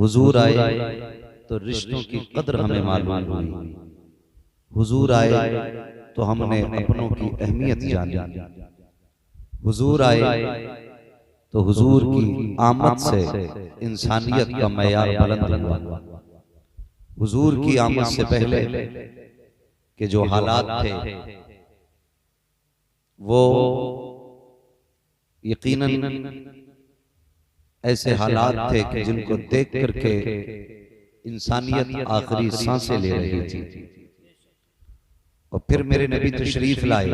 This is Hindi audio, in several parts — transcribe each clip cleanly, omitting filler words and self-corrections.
हुजूर आए तो रिश्तों की कद्र हमें मालूम हुई। हुजूर आए तो हमने अपनों की अहमियत जानी। हुजूर आए तो हुजूर की आमद से इंसानियत का मयार बुलंद हुआ। हुजूर की आमद से पहले के जो हालात थे वो यकीनन ऐसे हालात थे कि जिनको देख करके इंसानियत आखिरी सांसें ले रही थी। और फिर मेरे नबी तशरीफ लाए,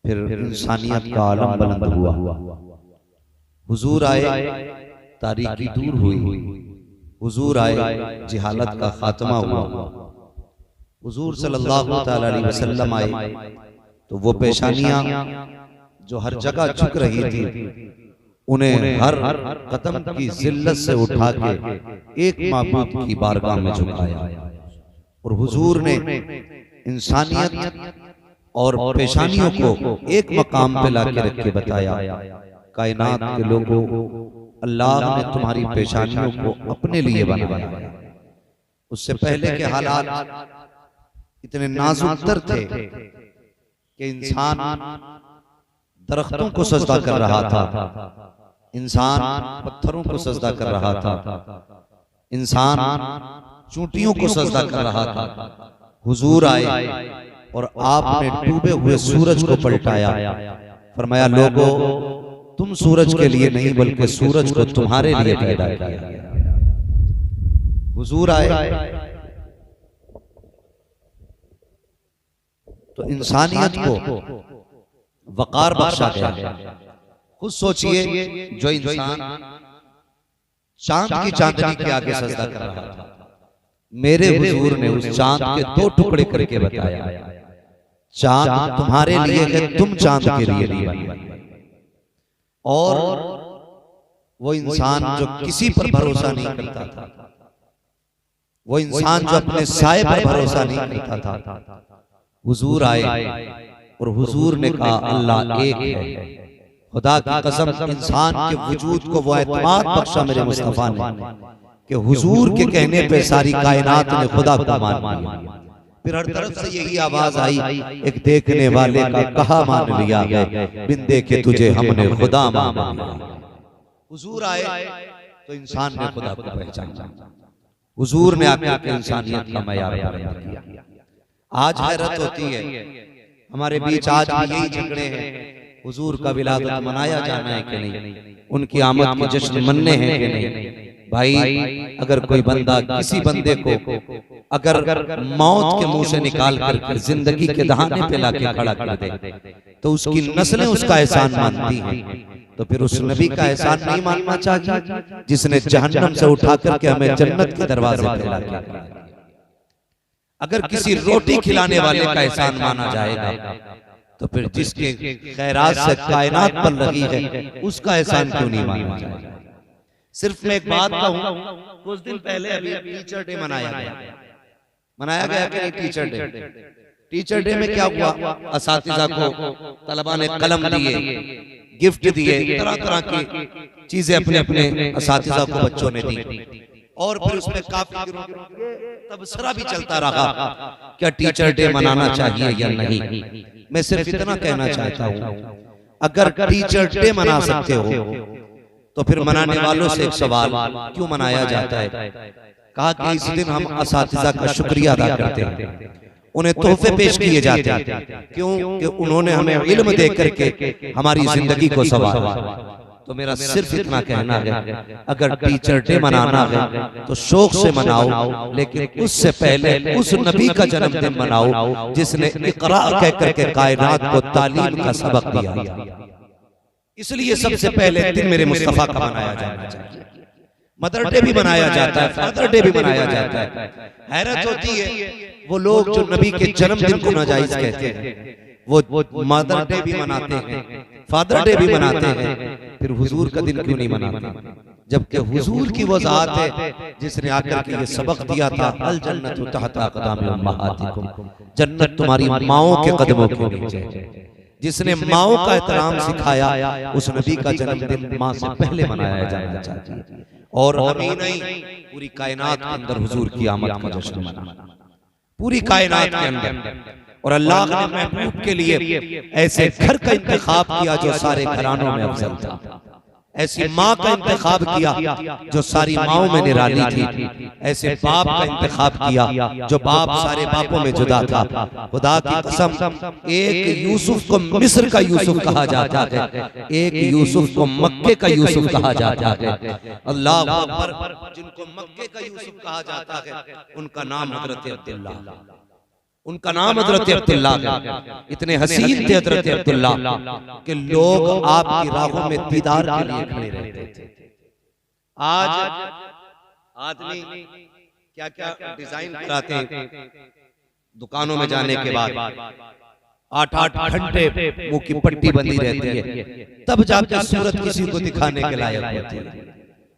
फिर इंसानियत का आलम बुलंद हुआ। हुजूर आए, तारीकी दूर हुई। हुजूर आए, जिहालत का खात्मा हुआ। हुजूर सल्लल्लाहु तआला अलैहि वसल्लम आए तो वो पेशानियां जो हर जगह झुक रही थी उन्हें हर कदम की जिल्लत से उठा के एक माबूद की बारगाह में झुकाया। और हुजूर ने इंसानियत और पेशानियों को एक मकाम पे लाके रख के बताया, कायनात के लोगों, अल्लाह ने तुम्हारी पेशानियों को अपने लिए बनाया। उससे पहले के हालात इतने नाजुक तर थे कि इंसान दरख्तों को सजदा कर रहा था, इंसान पत्थरों को सजदा कर रहा था, इंसान चूंटियों को सजदा कर रहा था। हुजूर आए और आपने डूबे हुए सूरज को पलटाया। फरमाया, लोगों, तुम सूरज के लिए नहीं बल्कि सूरज को तुम्हारे लिए पैदा किया। हुजूर आए तो इंसानियत को वकार बख्शा गया। खुद सोचिए, जो इंसान चांद की चांदनी के आगे सजदा कर रहा था, मेरे हुजूर ने उस चांद के दो टुकड़े करके बताया, चांद तुम्हारे लिए है, तुम चांद के लिए नहीं। और वो इंसान जो किसी पर भरोसा नहीं करता था, वो इंसान जो अपने साए पर भरोसा नहीं करता था, हुजूर आए और हुजूर ने कहा, अल्लाह एक है। खुदा की कसम, इंसान के वजूद को वो एतमाद बख्शा मेरे मुस्तफा ने कि हुजूर के कहने पे सारी कायनात ने खुदा को मान लिया। फिर हर तरफ से यही आवाज आई, एक देखने वाले का कहा मान लिया है, बिन देखे तुझे हमने खुदा मान लिया। हुजूर आए तो इंसान ने खुदा को पहचाना। हुजूर ने आकर इंसानियत का मयार बुलंद किया। आज हैरत होती है, हमारे बीच आज भी यही झगड़े हैं, हुजूर का विलादत मनाया जाना है कि नहीं, उनकी आमद के जश्न मनने हैं कि नहीं। भाई, अगर कोई बंदा किसी बंदे को अगर मौत के मुंह से निकाल कर जिंदगी के दहाने पे लाके खड़ा कर दे तो उसकी नस्लें उसका एहसान मानती हैं, तो फिर उस नबी का एहसान नहीं मानना चाहिए जिसने जहन्नम से उठा करके हमें जन्नत के दरवाजे पे लाके। अगर किसी रोटी खिलाने वाले का एहसान माना जाएगा तो फिर जिसके खैरात से कायनात बन रही है उसका एहसान क्यों नहीं माना जाएगा। सिर्फ मैं एक बात कहूं, कुछ दिन पहले अभी टीचर डे मनाया गया कि नहीं टीचर डे। टीचर डे में क्या हुआ, असातिज़ा को तलबा ने कलम दिए, गिफ्ट दिए, तरह तरह की चीजें अपने अपने असातिज़ा को बच्चों ने दी। और फिर उसमें काफी तबसरा भी चलता रहा, क्या टीचर डे मनाना चाहिए या नहीं। मैं सिर्फ इतना कहना चाहता हूं, अगर टीचर डे मना सकते हो तो फिर मनाने वालों से एक सवाल, क्यों मनाया जाता है। कहा कि इस दिन हम असातिज़ा का शुक्रिया अदा करते हैं, उन्हें तोहफे पेश किए जाते हैं, क्यों कि उन्होंने हमें इल्म दे करके हमारी जिंदगी को संवारा। तो मेरा सिर्फ इतना कहना है, अगर टीचर डे मनाना है तो शौक से मनाओ, लेकिन उससे पहले उस नबी का जन्मदिन मनाओ जिसने इकरा कह करके कायनात को तालीम का सबक दिया। इसलिए सबसे पहले दिन मेरे मुस्तफा का मनाया जाना चाहिए। मदर डे भी मनाया जाता है, फादर डे भी मनाया जाता है। हैरत होती है, वो लोग जो नबी के जन्मदिन को नाजायज कहते हैं वो मदर डे भी मनाते हैं, फादर डे भी मनाते हैं, फिर हुजूर का दिन क्यों नहीं मनाते। जबकि हुजूर की वो जात है जिसने आकर के ये सबक दिया था, अल जन्नतु तहता अक़दामी उम्महातिकुम, जन्नत तुम्हारी माओं के कदमों के नीचे। जिसने माओं का एहतराम सिखाया, उस नबी का जन्मदिन माँ से पहले मनाया जाना चाहिए। और हमें नहीं पूरी कायनात के अंदर हुजूर की आमद का जश्न मना, पूरी कायनात के अंदर। और अल्लाह ने महबूब के लिए ऐसे घर का इंतखाब किया जो सारे घरानों में अफजल था, ऐसी माँ का इंतखाब किया जो सारी माओं में निराली थी, ऐसे बाप का इंतखाब किया जो बाप सारे बापों में जुदा था। खुदा की कसम, एक यूसुफ को मिस्र का यूसुफ कहा जाता है, एक यूसुफ को मक्के का यूसुफ कहा जाता है। अल्लाह अकबर। जिनको मक्के का यूसुफ कहा जाता है उनका नाम हजरत अब्दुल्ला, उनका नाम हजरत अब्दुल्ला है। इतने हसीन थे हजरत अब्दुल्ला कि लोग आपकी राहों में दीदार के लिए खड़े रहते थे। आज आदमी क्या क्या डिजाइन कराते हैं, दुकानों में जाने के बाद 8-8 घंटे मुंह की पट्टी बंदी रहती है, तब जाकर सूरत किसी को दिखाने के लायक होती है।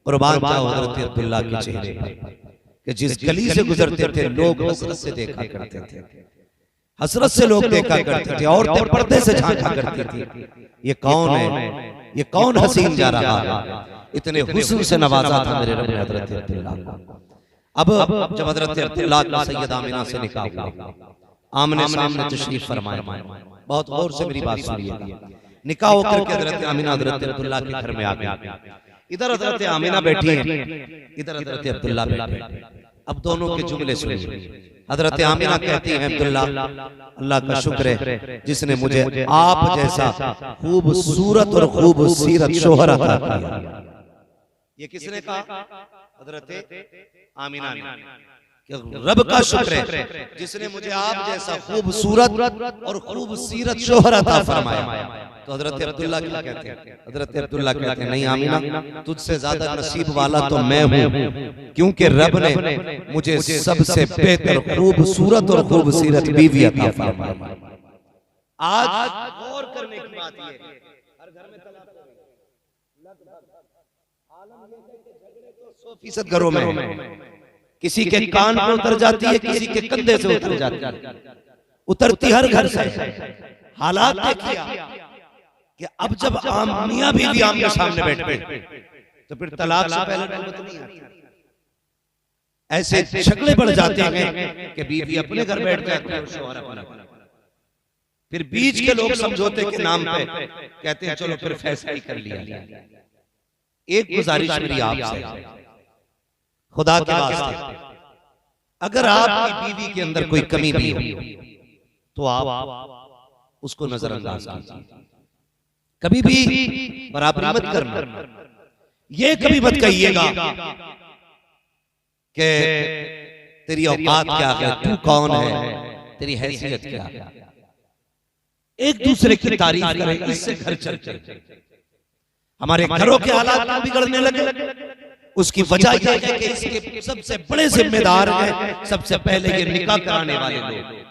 कुर्बान जाओ हजरत अब्दुल्ला के चेहरे पर कि जिस गली से गुजरते थे लोग हसरत से देखा करते थे, हसरत से लोग देखा करते थे, औरतें पर्दे से झांका करती थी, ये कौन है, ये कौन हसीन जा रहा है। इतने हुस्न से नवाजा था मेरे रब ने हजरत अब्दुल्ला को। अब जब हजरत अब्दुल्ला का सैयदा आमिना से निकाह हुआ, आमने सामने तशरीफ फरमाए, बहुत गौर से मेरी बात सुनिए। निकाह होकर के हजरत आमिना हजरत अब्दुल्ला के घर में आ गई। इधर हजरत आमिना बैठी हैं, इधर हजरत अब्दुल्ला बैठे। अब दोनों के जुमले सुनिए। हजरत आमिना कहती हैं, अब्दुल्ला अल्लाह का शुक्र है जिसने मुझे आप जैसा खूबसूरत और खूबसूरत शोहर अता किया। ये किसने कहा? हजरत आमिना ने। रब का शुक्र है जिसने मुझे आप जैसा खूबसूरत और खूबसूरत शोहर अता फरमाया। तो हजरत अब्दुल्ला क्या कहते हैं? हजरत अब्दुल्ला कहते हैं, नहीं आमिना, तुझसे ज्यादा नसीब वाला तो मैं हूँ, क्योंकि रब ने मुझे सबसे बेहतर खूबसूरत और खूबसूरत बीवी अता फरमाई। आज गौर करने की बात ये है, हर घर में तलाक हो रही है, लगभग आलम ये है कि झगड़े तो 100% घरों में, किसी के कान पर उतर जाती है, किसी के कंधे से उतर जाती है, उतरती हर घर से। हालात देखिए कि अब जब आम मियां बीवी आमने सामने बैठते तो फिर तलाक से पहले नौबत नहीं आती। ऐसे झगड़े बढ़ जाते हैं कि बीवी अपने घर बैठ जाती है, शौहर अपने। फिर बीच के लोग समझौते के नाम पे कहते हैं चलो फिर फैसला ही कर लिया। एक गुजारिश मेरी आपसे, खुदा के वास्ते, अगर आपकी बीवी के अंदर कोई कमी भी हो तो आप उसको नजरअंदाज कीजिए, कभी भी बराबरी मत करना। ये कभी मत कहिएगा कि तेरी औकात क्या है, तू कौन है, तेरी हैसियत क्या है। एक दूसरे की तारीफ करें, इससे घर चलते। हमारे घरों के हालात बिगड़ने लगे, उसकी वजह यह है कि इसके सबसे बड़े जिम्मेदार हैं सबसे पहले ये निकाह कराने वाले लोग,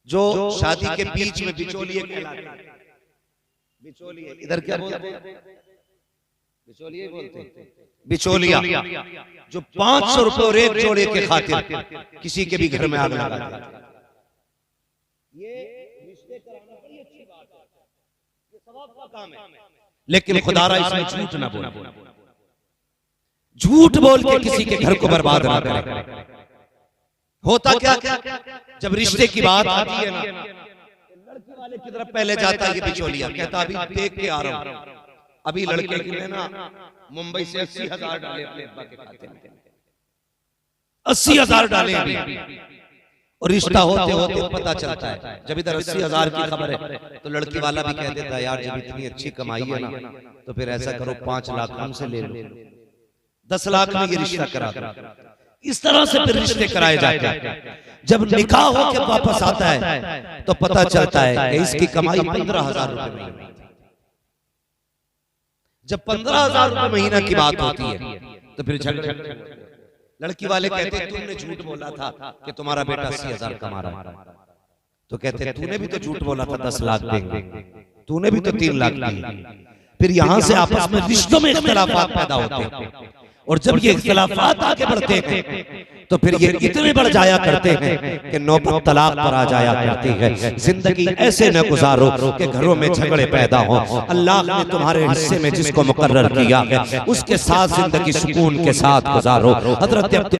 जो शादी के बीच में बिचौलिए कहलाते हैं। बिचौलिए इधर क्या बोलते हैं? बिचौलिए बोलते हैं। बिचौलिया जो 500 रुपए और एक जोड़े के खातिर किसी के भी घर में आग लगाते हैं। ये रिश्ते कराना बड़ी अच्छी बात है, ये सवाब का काम है, लेकिन खुदारा इसमें झूठ ना बोल, झूठ बोल के किसी के घर को बर्बाद ना करें। होता क्या जब रिश्ते की बात आती है ना, लड़के वाले की तरफ पहले जाता है ये बिचौलिया, कहता अभी देख के आ रहा हूं, अभी लड़के ने ना मुंबई से 80,000 डाले अपने अब्बा के खाते में, 80,000 डाले अभी। और रिश्ता होते होते पता चलता है, जब इधर 80,000 की खबर है तो लड़की वाला भी कह देता है यार जब इतनी अच्छी कमाई है ना तो फिर ऐसा करो 5 लाख हमसे ले लो, 10 लाख में ये रिश्ता करा दो। इस तरह से फिर रिश्ते कराए जाते हैं। जब निकाह होकर वापस आता है तो पता चलता है कि इसकी कमाई 15,000 रुपए महीना। जब 15,000 रुपए महीना की बात होती है तो फिर झगड़े। लड़की वाले कहते हैं तुमने झूठ बोला था कि तुम्हारा बेटा 80,000 कमा रहा है, तो कहते हैं तूने भी तो झूठ बोला था 10 लाख देंगे, तूने भी तो 3 लाख दिए। फिर यहां से आपस में रिश्तों में इख्तिलाफात पैदा होते हैं, और जब ये इख्तिलाफात आगे बढ़ते हैं तो फिर ये इतने बढ़ जाया करते हैं कि नौबत तलाक पर आ जाया करती है। जिंदगी ऐसे न गुजारो कि घरों में झगड़े पैदा हो। अल्लाह ने तुम्हारे हिस्से में जिसको मुकर्रर किया है उसके साथ जिंदगी सुकून के साथ गुजारो। हजरत